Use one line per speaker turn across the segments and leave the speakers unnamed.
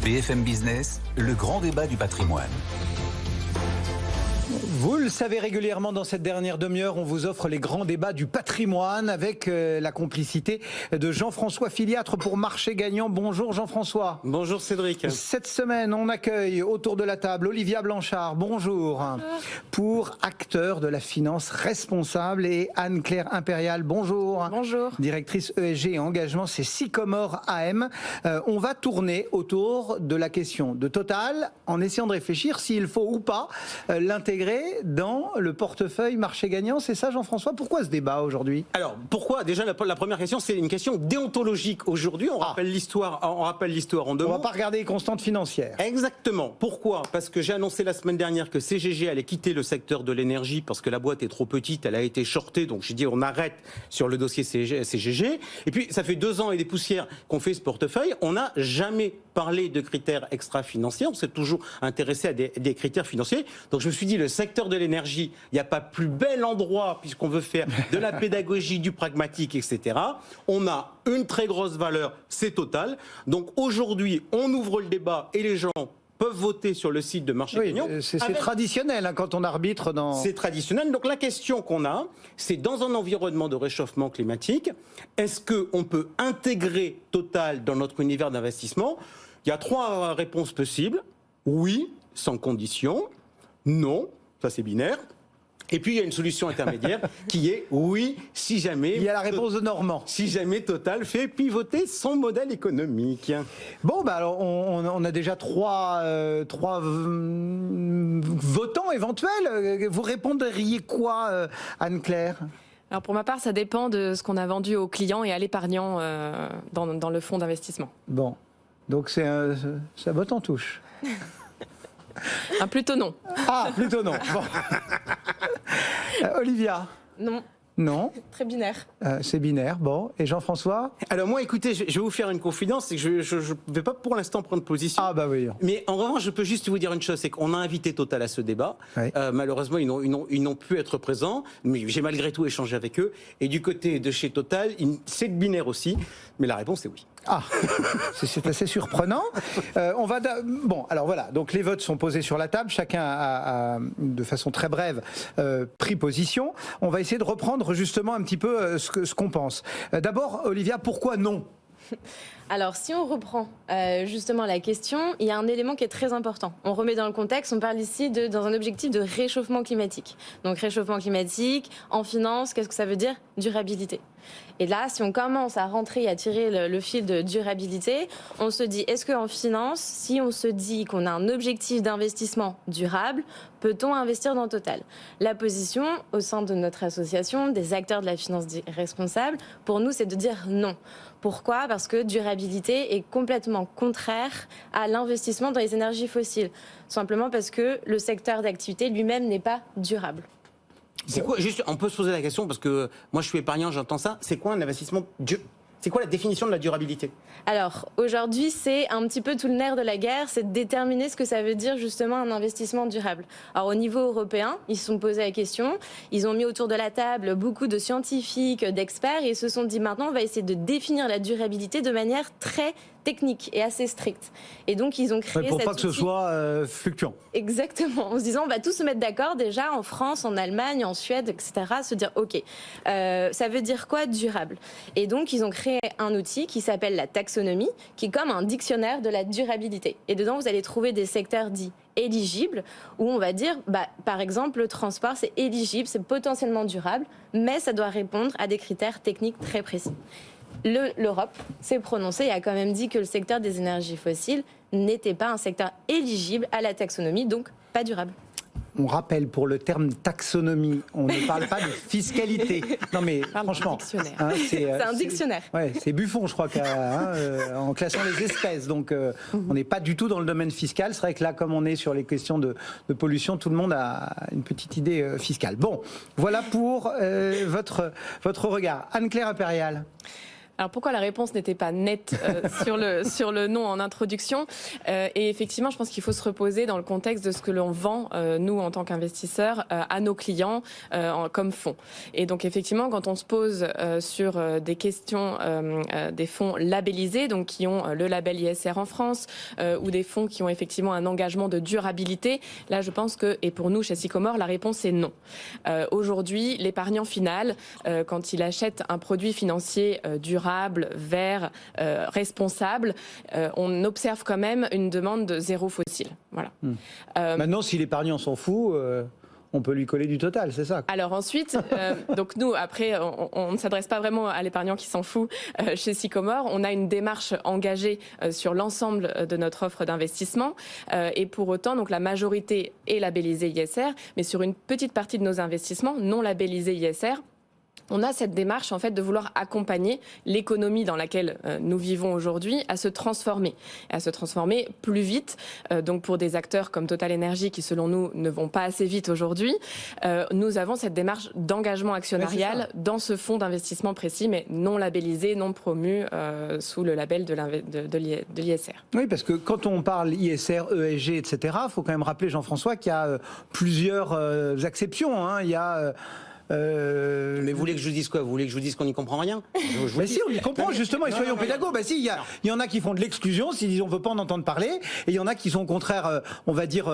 BFM Business, le grand débat du patrimoine.
Vous le savez régulièrement, dans cette dernière demi-heure, on vous offre les grands débats du patrimoine avec la complicité de Jean-François Filiatre pour Marché Gagnant. Bonjour Jean-François.
Bonjour Cédric.
Cette semaine, on accueille autour de la table Olivia Blanchard. Bonjour. Pour Acteurs de la finance responsable, et Anne-Claire Impérial. Bonjour.
Bonjour.
Directrice ESG et engagement, c'est Sycomore AM. On va tourner autour de la question de Total en essayant de réfléchir s'il faut ou pas l'intégrer dans le portefeuille Marché Gagnant. C'est ça, Jean-François? Pourquoi ce débat aujourd'hui?
Alors, pourquoi? Déjà, la première question, c'est une question déontologique. Aujourd'hui, on rappelle l'histoire en deux mots.
On va pas regarder les constantes financières.
Exactement. Pourquoi? Parce que j'ai annoncé la semaine dernière que CGG allait quitter le secteur de l'énergie parce que la boîte est trop petite, elle a été shortée, donc j'ai dit on arrête sur le dossier CGG. Et puis, ça fait 2 ans et des poussières qu'on fait ce portefeuille. On n'a jamais parlé de critères extra-financiers. On s'est toujours intéressé à des critères financiers. Donc, je me suis dit, le secteur de l'énergie, il n'y a pas plus bel endroit, puisqu'on veut faire de la pédagogie, du pragmatique, etc. On a une très grosse valeur, c'est Total. Donc aujourd'hui, on ouvre le débat et les gens peuvent voter sur le site de Marché Gagnant.
C'est traditionnel quand on arbitre dans...
C'est traditionnel. Donc la question qu'on a, c'est dans un environnement de réchauffement climatique, est-ce qu'on peut intégrer Total dans notre univers d'investissement? Il y a 3 réponses possibles. Oui, sans condition. Non, ça c'est binaire. Et puis il y a une solution intermédiaire qui est oui, si jamais...
Il y a la réponse de Normand.
Si jamais Total fait pivoter son modèle économique.
Bon, bah alors on a déjà 3 votants éventuels. Vous répondriez quoi, Anne-Claire?
Alors pour ma part, ça dépend de ce qu'on a vendu aux clients et à l'épargnant dans le fonds d'investissement.
Bon, donc ça vote en touche.
Plutôt non.
Ah, plutôt non. Bon. Olivia?
Non.
Non.
Très binaire.
C'est binaire, bon. Et Jean-François?
Alors moi, écoutez, je vais vous faire une confidence, c'est que je ne vais pas pour l'instant prendre position.
Ah bah oui.
Mais en revanche, je peux juste vous dire une chose, c'est qu'on a invité Total à ce débat. Oui. Malheureusement, ils n'ont pu être présents, mais j'ai malgré tout échangé avec eux. Et du côté de chez Total, c'est binaire aussi, mais la réponse est oui.
Ah, c'est assez surprenant. Bon, alors voilà, donc les votes sont posés sur la table, chacun a de façon très brève pris position. On va essayer de reprendre justement un petit peu ce qu'on pense. D'abord, Olivia, pourquoi non ?
Alors, si on reprend justement la question, il y a un élément qui est très important. On remet dans le contexte, on parle ici dans un objectif de réchauffement climatique. Donc, réchauffement climatique, en finance, qu'est-ce que ça veut dire? Durabilité. Et là, si on commence à rentrer et à tirer le fil de durabilité, on se dit, est-ce qu'en finance, si on se dit qu'on a un objectif d'investissement durable, peut-on investir dans Total? La position au sein de notre association, des acteurs de la finance responsable, pour nous, c'est de dire non. Pourquoi? Parce que durabilité est complètement contraire à l'investissement dans les énergies fossiles. Simplement parce que le secteur d'activité lui-même n'est pas durable.
C'est quoi, juste, on peut se poser la question, parce que moi je suis épargnant, j'entends ça, c'est quoi un investissement C'est quoi la définition de la durabilité?
Alors, aujourd'hui, c'est un petit peu tout le nerf de la guerre, c'est de déterminer ce que ça veut dire justement un investissement durable. Alors, au niveau européen, ils se sont posés la question, ils ont mis autour de la table beaucoup de scientifiques, d'experts, et ils se sont dit maintenant, on va essayer de définir la durabilité de manière très technique et assez stricte. Et donc, ils ont créé
pour pas que ce soit fluctuant.
Exactement. En se disant, on va tous se mettre d'accord déjà en France, en Allemagne, en Suède, etc. Se dire, OK, ça veut dire quoi durable? Et donc, ils ont créé un outil qui s'appelle la taxonomie, qui est comme un dictionnaire de la durabilité. Et dedans, vous allez trouver des secteurs dits éligibles, où on va dire, par exemple, le transport, c'est éligible, c'est potentiellement durable, mais ça doit répondre à des critères techniques très précis. L'Europe s'est prononcée et a quand même dit que le secteur des énergies fossiles n'était pas un secteur éligible à la taxonomie, donc pas durable.
On rappelle, pour le terme taxonomie, on ne parle pas de fiscalité. Non mais franchement,
c'est un dictionnaire.
Ouais, c'est Buffon, je crois, en classant les espèces. Donc on n'est pas du tout dans le domaine fiscal. C'est vrai que là, comme on est sur les questions de pollution, tout le monde a une petite idée fiscale. Bon, voilà pour votre regard. Anne-Claire Impérial.
Alors pourquoi la réponse n'était pas nette sur le non en introduction et effectivement, je pense qu'il faut se reposer dans le contexte de ce que l'on vend, nous, en tant qu'investisseurs, à nos clients comme fonds. Et donc effectivement, quand on se pose sur des questions des fonds labellisés, donc qui ont le label ISR en France, ou des fonds qui ont effectivement un engagement de durabilité, là je pense que, et pour nous chez Sycomore, la réponse est non. Aujourd'hui, l'épargnant final, quand il achète un produit financier durable, vert, responsable, on observe quand même une demande de zéro fossile. Voilà.
Maintenant, si l'épargnant s'en fout, on peut lui coller du Total, c'est ça?
Alors ensuite, donc nous, après, on ne s'adresse pas vraiment à l'épargnant qui s'en fout chez Sycomore. On a une démarche engagée sur l'ensemble de notre offre d'investissement. Et pour autant, donc la majorité est labellisée ISR, mais sur une petite partie de nos investissements non labellisés ISR, on a cette démarche en fait de vouloir accompagner l'économie dans laquelle nous vivons aujourd'hui à se transformer plus vite. Donc pour des acteurs comme Total Energy qui selon nous ne vont pas assez vite aujourd'hui, nous avons cette démarche d'engagement actionnarial dans ce fonds d'investissement précis mais non labellisé, non promu sous le label de l'ISR.
Oui, parce que quand on parle ISR, ESG, etc., il faut quand même rappeler, Jean-François, qu'il y a plusieurs acceptions. Hein. Il y a
Mais vous voulez que je vous dise quoi? Vous voulez que je vous dise qu'on n'y comprend rien?
Mais si, on y comprend justement, et soyons pédagogues. Bah si, il y en a qui font de l'exclusion, s'ils disent on veut pas en entendre parler, et il y en a qui sont au contraire, on va dire,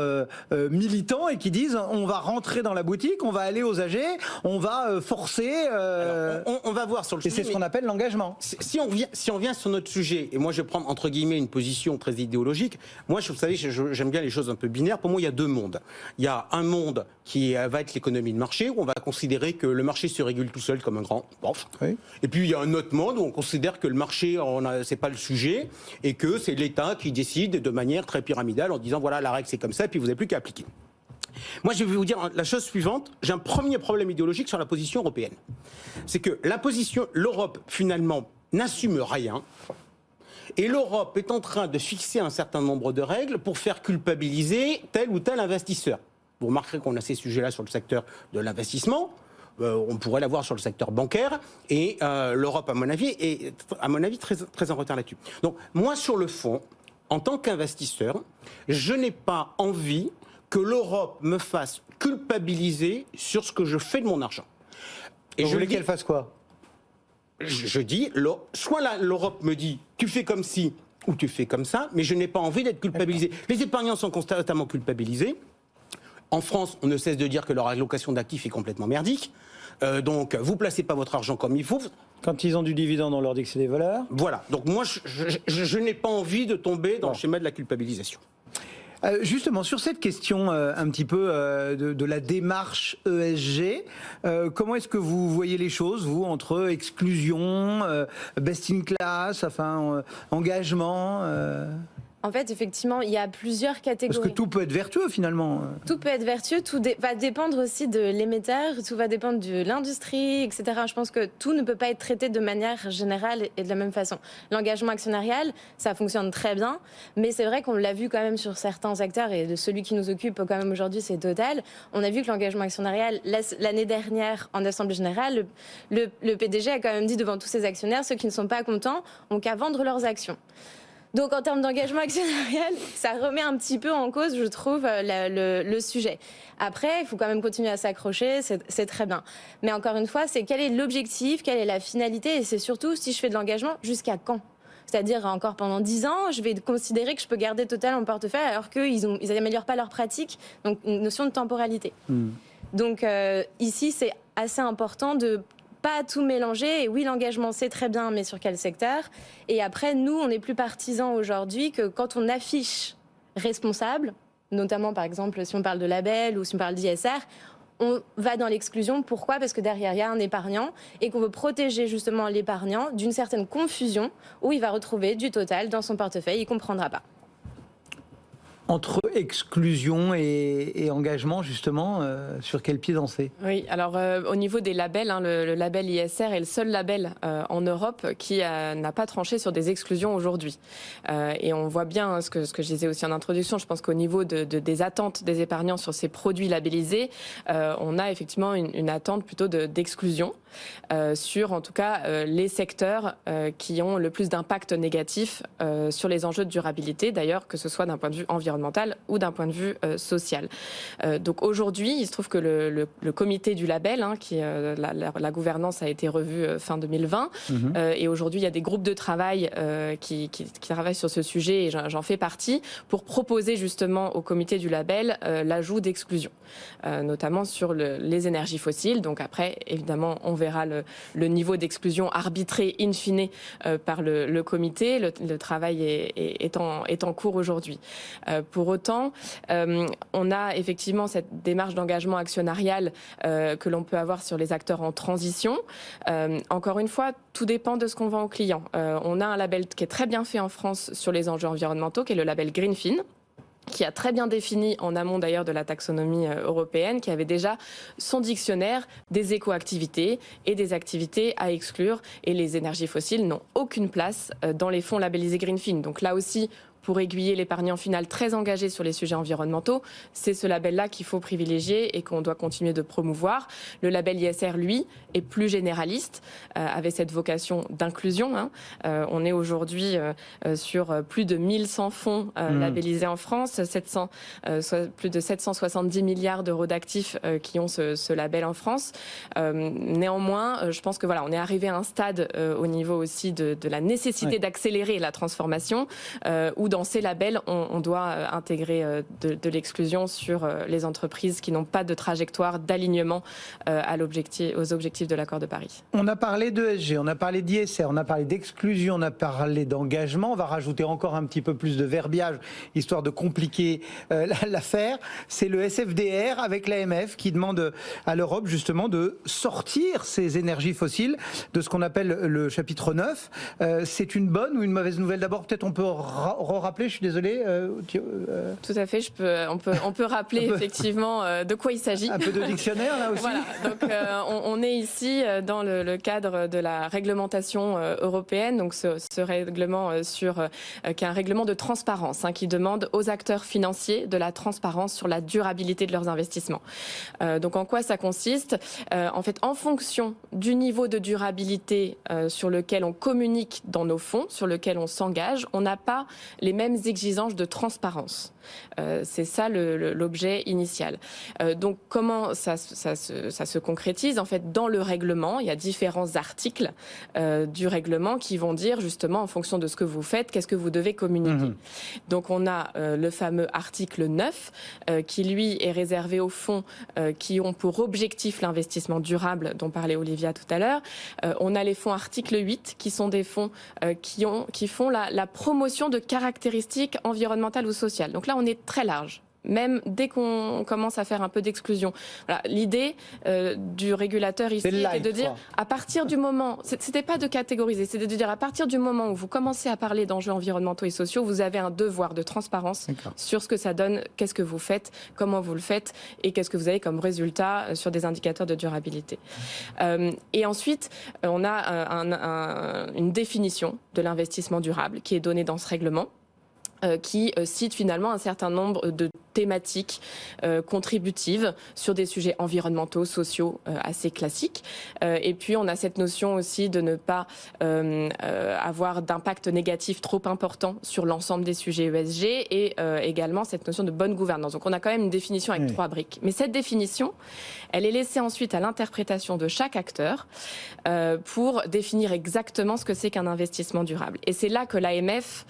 militants, et qui disent on va rentrer dans la boutique, on va aller aux AG, on va forcer...
Alors, on va voir sur le sujet.
Et c'est ce qu'on appelle l'engagement.
Si on vient sur notre sujet, et moi je vais prendre entre guillemets une position très idéologique, moi vous savez, j'aime bien les choses un peu binaires, pour moi il y a deux mondes. Il y a un monde qui va être l'économie de marché, où on va considérer que le marché se régule tout seul comme un grand. Oui. Et puis il y a un autre monde où on considère que le marché, c'est pas le sujet et que c'est l'État qui décide de manière très pyramidale en disant voilà la règle c'est comme ça et puis vous n'avez plus qu'à appliquer. Moi je vais vous dire la chose suivante, j'ai un premier problème idéologique sur la position européenne. C'est que l'Europe finalement n'assume rien. Et l'Europe est en train de fixer un certain nombre de règles pour faire culpabiliser tel ou tel investisseur. Vous remarquerez qu'on a ces sujets-là sur le secteur de l'investissement. On pourrait l'avoir sur le secteur bancaire. Et l'Europe, à mon avis, est très, très en retard là-dessus. Donc, moi, sur le fond, en tant qu'investisseur, je n'ai pas envie que l'Europe me fasse culpabiliser sur ce que je fais de mon argent.
Et vous voulez qu'elle fasse quoi?
Je dis, soit l'Europe me dit, tu fais comme ci ou tu fais comme ça, mais je n'ai pas envie d'être culpabilisé. Les épargnants sont constamment culpabilisés. En France, on ne cesse de dire que leur allocation d'actifs est complètement merdique. Donc, vous placez pas votre argent comme il faut.
Quand ils ont du dividende, on leur dit que c'est des voleurs.
Voilà. Donc, moi, je n'ai pas envie de tomber dans le schéma de la culpabilisation.
Justement, sur cette question un petit peu de la démarche ESG, comment est-ce que vous voyez les choses, vous, entre exclusion, best in class, enfin, engagement
En fait, effectivement, il y a plusieurs catégories.
Parce que tout peut être vertueux, finalement.
Tout peut être vertueux, tout va dépendre aussi de l'émetteur, tout va dépendre de l'industrie, etc. Je pense que tout ne peut pas être traité de manière générale et de la même façon. L'engagement actionnarial, ça fonctionne très bien, mais c'est vrai qu'on l'a vu quand même sur certains acteurs, et de celui qui nous occupe quand même aujourd'hui, c'est Total. On a vu que l'engagement actionnarial, l'année dernière, en Assemblée Générale, le PDG a quand même dit devant tous ses actionnaires, ceux qui ne sont pas contents ont qu'à vendre leurs actions. Donc en termes d'engagement actionnarial, ça remet un petit peu en cause, je trouve, le sujet. Après, il faut quand même continuer à s'accrocher, c'est très bien. Mais encore une fois, c'est quel est l'objectif, quelle est la finalité, et c'est surtout, si je fais de l'engagement, jusqu'à quand ? C'est-à-dire, encore pendant 10 ans, je vais considérer que je peux garder Total en portefeuille alors qu'ils n'améliorent pas leurs pratiques. Donc une notion de temporalité. Donc ici, c'est assez important de pas tout mélanger. Et oui, l'engagement, c'est très bien, mais sur quel secteur? Et après, nous, on est plus partisans aujourd'hui que quand on affiche responsable, notamment, par exemple, si on parle de label ou si on parle d'ISR, on va dans l'exclusion. Pourquoi? Parce que derrière, il y a un épargnant et qu'on veut protéger justement l'épargnant d'une certaine confusion où il va retrouver du Total dans son portefeuille, il ne comprendra pas.
Entre exclusion et engagement, justement, sur quel pied danser?
Oui, alors au niveau des labels, le label ISR est le seul label en Europe qui n'a pas tranché sur des exclusions aujourd'hui. Et on voit bien ce que je disais aussi en introduction. Je pense qu'au niveau des attentes des épargnants sur ces produits labellisés, on a effectivement une attente plutôt d'exclusion sur, en tout cas, les secteurs qui ont le plus d'impact négatif sur les enjeux de durabilité, d'ailleurs, que ce soit d'un point de vue environnemental ou d'un point de vue social. Donc aujourd'hui, il se trouve que le comité du label, la gouvernance a été revue fin 2020, et aujourd'hui il y a des groupes de travail qui travaillent sur ce sujet, et j'en fais partie, pour proposer justement au comité du label l'ajout d'exclusion, notamment sur les énergies fossiles. Donc après, évidemment, on verra le niveau d'exclusion arbitré in fine par le comité. Le travail est en cours aujourd'hui. Pour autant, on a effectivement cette démarche d'engagement actionnarial que l'on peut avoir sur les acteurs en transition. Encore une fois, tout dépend de ce qu'on vend aux clients. On a un label qui est très bien fait en France sur les enjeux environnementaux, qui est le label Greenfin, qui a très bien défini, en amont d'ailleurs de la taxonomie européenne, qui avait déjà son dictionnaire des éco-activités et des activités à exclure. Et les énergies fossiles n'ont aucune place dans les fonds labellisés Greenfin. Donc là aussi, pour aiguiller l'épargnant final très engagé sur les sujets environnementaux, c'est ce label-là qu'il faut privilégier et qu'on doit continuer de promouvoir. Le label ISR, lui, est plus généraliste, avec cette vocation d'inclusion. On est aujourd'hui sur plus de 1100 fonds labellisés en France, plus de 770 milliards d'euros d'actifs qui ont ce label en France. Néanmoins, je pense que voilà, on est arrivé à un stade au niveau aussi de la nécessité d'accélérer la transformation, où dans ces labels, on doit intégrer de l'exclusion sur les entreprises qui n'ont pas de trajectoire d'alignement aux objectifs de l'accord de Paris.
On a parlé d'ESG, on a parlé d'ISR, on a parlé d'exclusion, on a parlé d'engagement. On va rajouter encore un petit peu plus de verbiage, histoire de compliquer l'affaire. C'est le SFDR avec l'AMF qui demande à l'Europe justement de sortir ces énergies fossiles de ce qu'on appelle le chapitre 9. C'est une bonne ou une mauvaise nouvelle? D'abord, peut-être on peut rappeler, je suis désolé.
Tout à fait, on peut rappeler effectivement de quoi il s'agit.
Un peu de dictionnaire là aussi.
Voilà, donc on est ici dans le cadre de la réglementation européenne, donc ce règlement qui est un règlement de transparence, qui demande aux acteurs financiers de la transparence sur la durabilité de leurs investissements. Donc en quoi ça consiste? En fait, en fonction du niveau de durabilité sur lequel on communique dans nos fonds, sur lequel on s'engage, on n'a pas les mêmes exigences de transparence. C'est ça l'objet initial. Donc comment ça se concrétise? En fait, dans le règlement, il y a différents articles du règlement qui vont dire justement en fonction de ce que vous faites, qu'est-ce que vous devez communiquer. Donc on a le fameux article 9 qui lui est réservé aux fonds qui ont pour objectif l'investissement durable dont parlait Olivia tout à l'heure. On a les fonds article 8 qui sont des fonds qui font la promotion de caractéristiques environnementales ou sociales. Donc là, on est très large. Même dès qu'on commence à faire un peu d'exclusion. Voilà, l'idée du régulateur ici était de dire, à partir du moment, c'était pas de catégoriser, c'était de dire à partir du moment où vous commencez à parler d'enjeux environnementaux et sociaux, vous avez un devoir de transparence sur ce que ça donne, qu'est-ce que vous faites, comment vous le faites et qu'est-ce que vous avez comme résultat sur des indicateurs de durabilité. Et ensuite, on a une définition de l'investissement durable qui est donnée dans ce règlement, qui cite finalement un certain nombre de thématiques contributives sur des sujets environnementaux, sociaux assez classiques. Et puis on a cette notion aussi de ne pas avoir d'impact négatif trop important sur l'ensemble des sujets ESG et également cette notion de bonne gouvernance. Donc on a quand même une définition avec 3 briques. Mais cette définition, elle est laissée ensuite à l'interprétation de chaque acteur pour définir exactement ce que c'est qu'un investissement durable. Et c'est là que l'AMF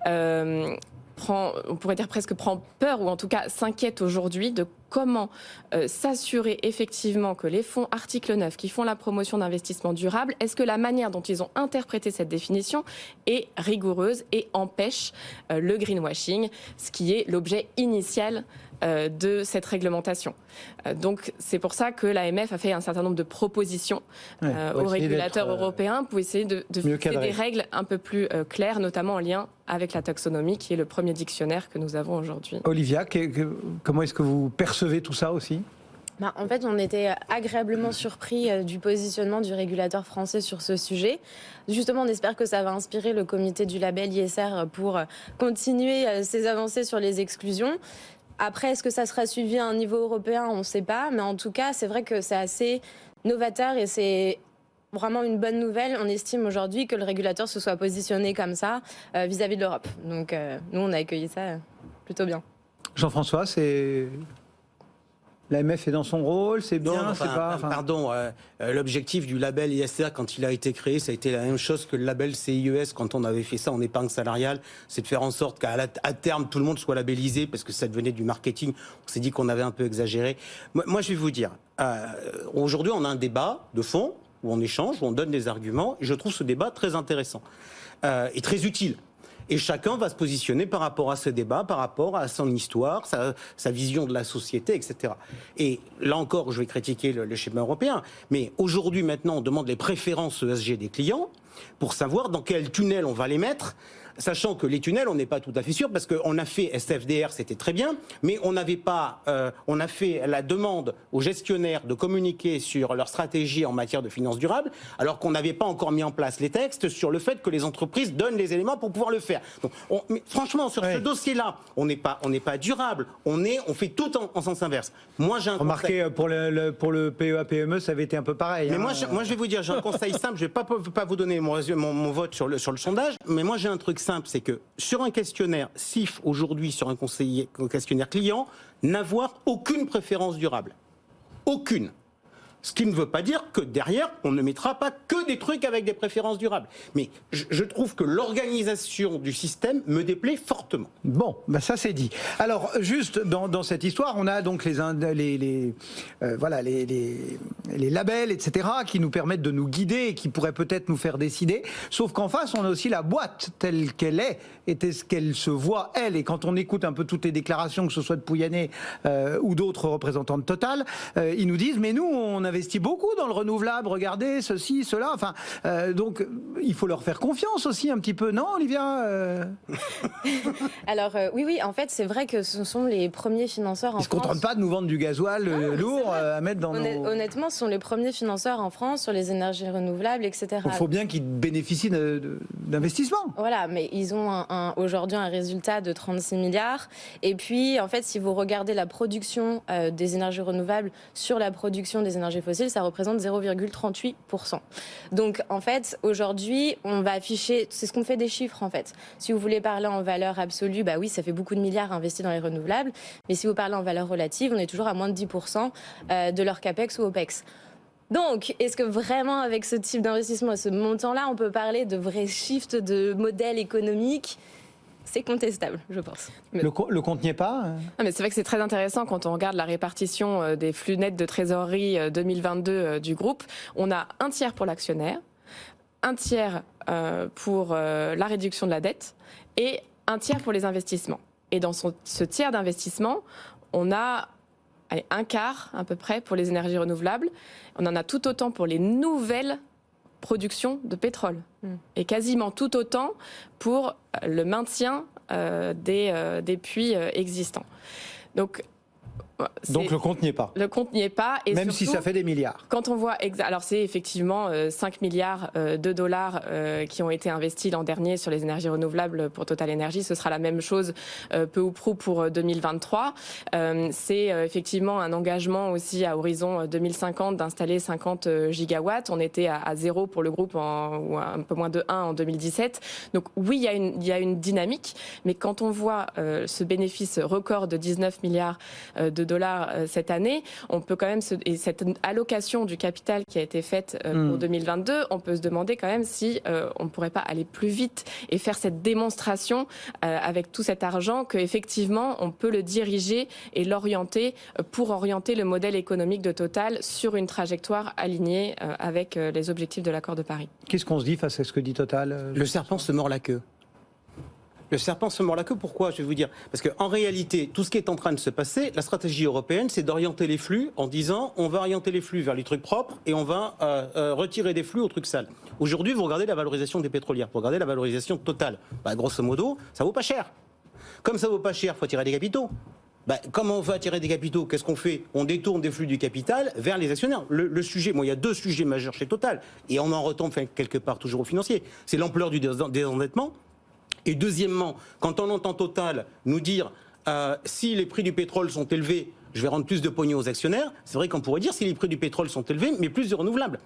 on pourrait dire presque prend peur ou en tout cas s'inquiète aujourd'hui de comment s'assurer effectivement que les fonds article 9 qui font la promotion d'investissement durable, est-ce que la manière dont ils ont interprété cette définition est rigoureuse et empêche le greenwashing, ce qui est l'objet initial de cette réglementation. Donc c'est pour ça que l'AMF a fait un certain nombre de propositions aux régulateurs européens pour essayer de fixer des règles un peu plus claires, notamment en lien avec la taxonomie, qui est le premier dictionnaire que nous avons aujourd'hui.
Olivia, comment est-ce que vous percevez tout ça aussi ?
En fait, on était agréablement surpris du positionnement du régulateur français sur ce sujet. Justement, on espère que ça va inspirer le comité du label ISR pour continuer ses avancées sur les exclusions. Après, est-ce que ça sera suivi à un niveau européen ? On ne sait pas. Mais en tout cas, c'est vrai que c'est assez novateur et c'est vraiment une bonne nouvelle. On estime aujourd'hui que le régulateur se soit positionné comme ça vis-à-vis de l'Europe. Donc, nous, on a accueilli ça plutôt bien.
Jean-François, c'est... L'AMF est dans son rôle, c'est bien,
non,
c'est pas...
Pardon, l'objectif du label ISR, quand il a été créé, ça a été la même chose que le label CIES quand on avait fait ça en épargne salariale. C'est de faire en sorte qu'à terme, tout le monde soit labellisé, parce que ça devenait du marketing. On s'est dit qu'on avait un peu exagéré. Moi, je vais vous dire, aujourd'hui, on a un débat de fond, où on échange, où on donne des arguments, et je trouve ce débat très intéressant et très utile. Et chacun va se positionner par rapport à ce débat, par rapport à son histoire, sa vision de la société, etc. Et là encore, je vais critiquer le schéma européen, mais aujourd'hui, maintenant, on demande les préférences ESG des clients pour savoir dans quel tunnel on va les mettre, sachant que les tunnels, on n'est pas tout à fait sûr, parce qu'on a fait SFDR, c'était très bien, mais on n'avait pas... on a fait la demande aux gestionnaires de communiquer sur leur stratégie en matière de finances durables, alors qu'on n'avait pas encore mis en place les textes sur le fait que les entreprises donnent les éléments pour pouvoir le faire. Donc, mais franchement, sur ce dossier-là, on n'est pas durable, on fait tout en sens inverse. Moi, j'ai un
Remarquez, conseil... pour le PEA-PME, ça avait été un peu pareil.
Mais moi, je vais vous dire, j'ai un conseil simple, je ne vais pas vous donner mon vote sur le sondage, mais moi, j'ai un truc simple, c'est que sur un questionnaire CIF aujourd'hui, sur un questionnaire client, n'avoir aucune préférence durable. Aucune. Ce qui ne veut pas dire que derrière, on ne mettra pas que des trucs avec des préférences durables. Mais je trouve que l'organisation du système me déplaît fortement.
Bon, ça c'est dit. Alors, juste dans cette histoire, on a donc les labels, etc., qui nous permettent de nous guider et qui pourraient peut-être nous faire décider. Sauf qu'en face, on a aussi la boîte telle qu'elle est et ce qu'elle se voit, elle. Et quand on écoute un peu toutes les déclarations, que ce soit de Pouyanné ou d'autres représentants de Total, ils nous disent, mais nous, on investit beaucoup dans le renouvelable, regardez, ceci, cela. Enfin, donc, il faut leur faire confiance aussi un petit peu, non, Olivia
Alors, oui, en fait, c'est vrai que ce sont les premiers financeurs en France.
Ils ne se contentent pas de nous vendre du gasoil lourd à mettre dans nos...
Honnêtement, ce sont les premiers financeurs en France sur les énergies renouvelables, etc.
Il faut bien qu'ils bénéficient d'investissements.
Voilà, mais ils ont aujourd'hui un résultat de 36 milliards. Et puis, en fait, si vous regardez la production des énergies renouvelables sur la production des énergies fossiles, ça représente 0,38%. Donc, en fait, aujourd'hui, on va afficher... C'est ce qu'on fait des chiffres, en fait. Si vous voulez parler en valeur absolue, bah oui, ça fait beaucoup de milliards investis dans les renouvelables. Mais si vous parlez en valeur relative, on est toujours à moins de 10% de leur CAPEX ou OPEX. Donc, est-ce que vraiment, avec ce type d'investissement et ce montant-là, on peut parler de vrais shifts de modèle économique ? C'est contestable, je pense.
Le compte n'y est pas
mais c'est vrai que c'est très intéressant quand on regarde la répartition des flux nets de trésorerie 2022 du groupe. On a un tiers pour l'actionnaire, un tiers pour la réduction de la dette et un tiers pour les investissements. Et dans ce tiers d'investissement, on a un quart à peu près pour les énergies renouvelables. On en a tout autant pour les nouvelles productions de pétrole. Et quasiment tout autant pour le maintien des puits existants. Donc
le compte n'y est pas.
Le compte n'y est pas. Et
même
surtout,
si ça fait des milliards.
Quand on voit, alors c'est effectivement 5 milliards de dollars qui ont été investis l'an dernier sur les énergies renouvelables pour Total Energy. Ce sera la même chose peu ou prou pour 2023. C'est effectivement un engagement aussi à horizon 2050 d'installer 50 gigawatts. On était à 0 pour le groupe ou un peu moins de 1 en 2017. Donc oui, il y a une dynamique. Mais quand on voit ce bénéfice record de 19 milliards de dollars cette année, on peut quand même et cette allocation du capital qui a été faite pour 2022, on peut se demander quand même si on ne pourrait pas aller plus vite et faire cette démonstration avec tout cet argent qu'effectivement on peut le diriger et l'orienter pour orienter le modèle économique de Total sur une trajectoire alignée avec les objectifs de l'accord de Paris.
Qu'est-ce qu'on se dit face à ce que dit Total
Le serpent se mord la queue. Le serpent se mord la queue, pourquoi? Je vais vous dire. Parce qu'en réalité, tout ce qui est en train de se passer, la stratégie européenne, c'est d'orienter les flux en disant on va orienter les flux vers les trucs propres et on va retirer des flux aux trucs sales. Aujourd'hui, vous regardez la valorisation des pétrolières, vous regardez la valorisation totale. Grosso modo, ça vaut pas cher. Comme ça vaut pas cher, il faut attirer des capitaux. Comment on veut attirer des capitaux? Qu'est-ce qu'on fait? On détourne des flux du capital vers les actionnaires. Le sujet, il y a deux sujets majeurs chez Total, et on en retombe quelque part toujours aux financiers. C'est l'ampleur du désendettement. Et deuxièmement, quand on entend Total nous dire si les prix du pétrole sont élevés, je vais rendre plus de pognon aux actionnaires, c'est vrai qu'on pourrait dire si les prix du pétrole sont élevés, mais plus de renouvelables.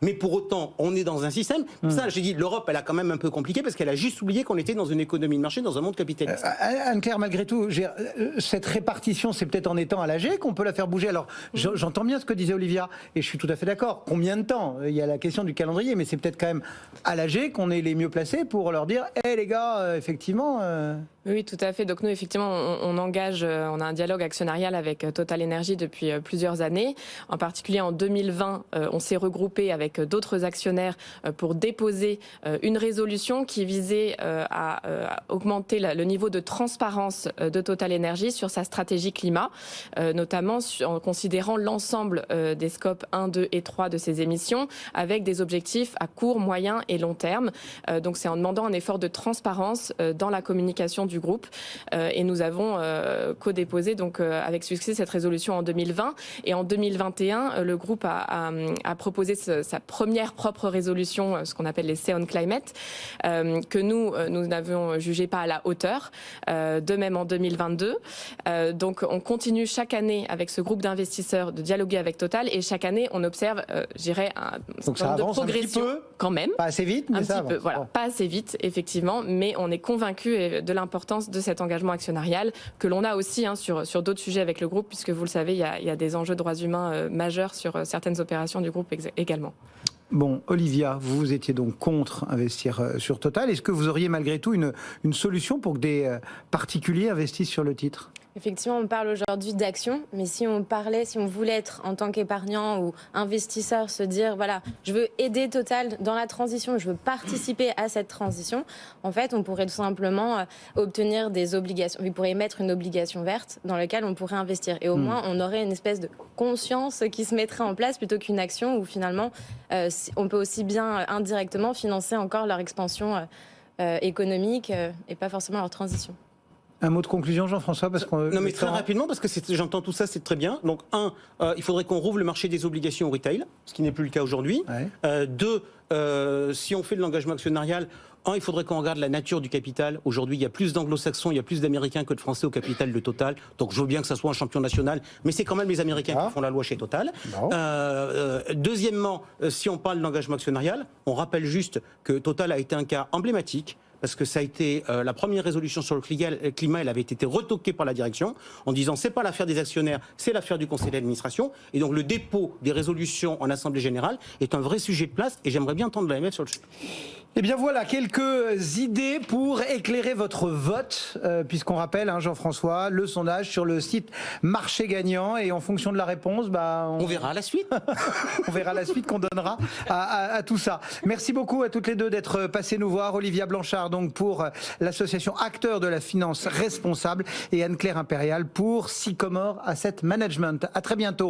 Mais pour autant, on est dans un système. Ça, j'ai dit, l'Europe, elle a quand même un peu compliqué parce qu'elle a juste oublié qu'on était dans une économie de marché, dans un monde capitaliste.
Anne-Claire, malgré tout, cette répartition, c'est peut-être en étant à l'AG qu'on peut la faire bouger. Alors, j'entends bien ce que disait Olivia, et je suis tout à fait d'accord. Combien de temps? Il y a la question du calendrier, mais c'est peut-être quand même à l'AG qu'on est les mieux placés pour leur dire « Hé les gars, effectivement...
Oui, tout à fait. Donc nous, effectivement, on engage, on a un dialogue actionnarial avec Total Energy depuis plusieurs années. En particulier en 2020, on s'est regroupé avec d'autres actionnaires pour déposer une résolution qui visait à augmenter le niveau de transparence de Total Energy sur sa stratégie climat, notamment en considérant l'ensemble des scopes 1, 2 et 3 de ses émissions avec des objectifs à court, moyen et long terme. Donc c'est en demandant un effort de transparence dans la communication du groupe et nous avons co-déposé donc avec succès cette résolution en 2020 et en 2021 le groupe a proposé sa première propre résolution, ce qu'on appelle les Say on Climate, que nous n'avions jugé pas à la hauteur, de même en 2022. Donc on continue chaque année avec ce groupe d'investisseurs de dialoguer avec Total et chaque année on observe, je dirais, un certain nombre de progression quand même.
Pas assez vite, mais
un
ça
petit peu,
avance.
voilà, pas assez vite effectivement, mais on est convaincu de l'importance de cet engagement actionnarial que l'on a aussi sur d'autres sujets avec le groupe, puisque vous le savez, il y a des enjeux de droits humains majeurs sur certaines opérations du groupe également.
Bon, Olivia, vous étiez donc contre investir sur Total. Est-ce que vous auriez malgré tout une solution pour que des particuliers investissent sur le titre ?
Effectivement, on parle aujourd'hui d'action, mais si on voulait être en tant qu'épargnant ou investisseur, se dire, voilà, je veux aider Total dans la transition, je veux participer à cette transition, en fait, on pourrait tout simplement obtenir des obligations. Il pourrait émettre une obligation verte dans laquelle on pourrait investir. Et au moins, on aurait une espèce de conscience qui se mettrait en place plutôt qu'une action où finalement, on peut aussi bien indirectement financer encore leur expansion économique et pas forcément leur transition.
Un mot de conclusion, Jean-François, parce qu'on...
Non, mais très rapidement, parce que j'entends tout ça, c'est très bien. Donc, il faudrait qu'on rouvre le marché des obligations au retail, ce qui n'est plus le cas aujourd'hui. Ouais. Deux, si on fait de l'engagement actionnarial, il faudrait qu'on regarde la nature du capital. Aujourd'hui, il y a plus d'anglo-saxons, il y a plus d'Américains que de Français au capital de Total. Donc, je veux bien que ça soit un champion national, mais c'est quand même les Américains qui font la loi chez Total. Deuxièmement, si on parle d'engagement actionnarial, on rappelle juste que Total a été un cas emblématique, parce que ça a été la première résolution sur le climat, elle avait été retoquée par la direction en disant c'est pas l'affaire des actionnaires, c'est l'affaire du conseil d'administration. Et donc le dépôt des résolutions en assemblée générale est un vrai sujet de place et j'aimerais bien entendre l'AMF sur le sujet.
Eh bien voilà, quelques idées pour éclairer votre vote, puisqu'on rappelle, Jean-François, le sondage sur le site Marché Gagnant, et en fonction de la réponse, on
verra la suite.
On verra la suite qu'on donnera à tout ça. Merci beaucoup à toutes les deux d'être passées nous voir. Olivia Blanchard donc pour l'association Acteurs de la Finance Responsable et Anne-Claire Impérial pour Sycomore Asset Management. À très bientôt.